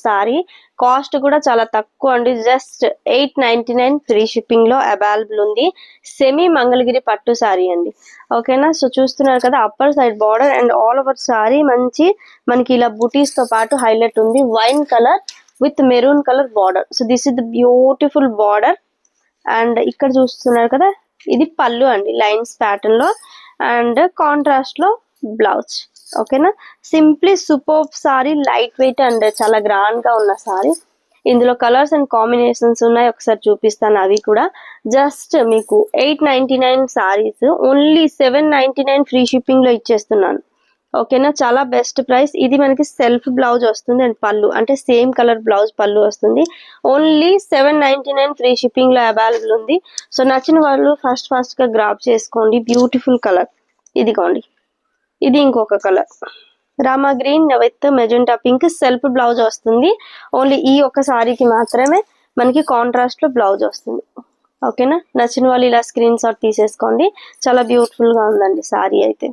Sorry. Cost కూడా చాలా తక్కువ అండి, జస్ట్ 899 ఫ్రీ షిప్పింగ్ లో అవైలబుల్ ఉంది. సెమీ మంగళగిరి పట్టు సారీ అండి, ఓకేనా. సో చూస్తున్నారు కదా, upper side border and all over sorry మనకి ఇలా బుటీస్ తో పాటు హైలైట్ ఉంది. Wine colour with maroon colour border. So this is the beautiful border. And ఇక్కడ చూస్తున్నారు కదా, ఇది పళ్ళు అండి, లైన్స్ ప్యాటర్న్ లో అండ్ కాంట్రాస్ట్ లో బ్లౌజ్, ఓకేనా. Simply super sorry, light weight and చాలా గ్రాండ్ గా ఉన్న సారీ. ఇందులో కలర్స్ అండ్ కాంబినేషన్స్ ఉన్నాయి, ఒకసారి చూపిస్తాను అవి కూడా. జస్ట్ మీకు 899 సారీస్ ఓన్లీ 799 ఫ్రీ షిప్పింగ్ లో ఇచ్చేస్తున్నాను, ఓకేనా. చాలా బెస్ట్ ప్రైస్. ఇది మనకి సెల్ఫ్ బ్లౌజ్ వస్తుంది అండ్ పళ్ళు అంటే సేమ్ కలర్ బ్లౌజ్ పళ్ళు వస్తుంది. ఓన్లీ 799 ఫ్రీ షిప్పింగ్ లో అవైలబుల్ ఉంది. సో నచ్చిన వాళ్ళు ఫస్ట్ గా గ్రాప్ చేసుకోండి. బ్యూటిఫుల్ కలర్ ఇదిగోండి, ఇది ఇంకొక colour Rama green with magenta pink self blouse వస్తుంది. ఓన్లీ ఈ ఒక్క సారీకి మాత్రమే మనకి కాంట్రాస్ట్ లో బ్లౌజ్ వస్తుంది, ఓకేనా. నచ్చిన వాళ్ళు ఇలా స్క్రీన్ షాట్ తీసేసుకోండి. చాలా బ్యూటిఫుల్ గా ఉందండి సారీ అయితే.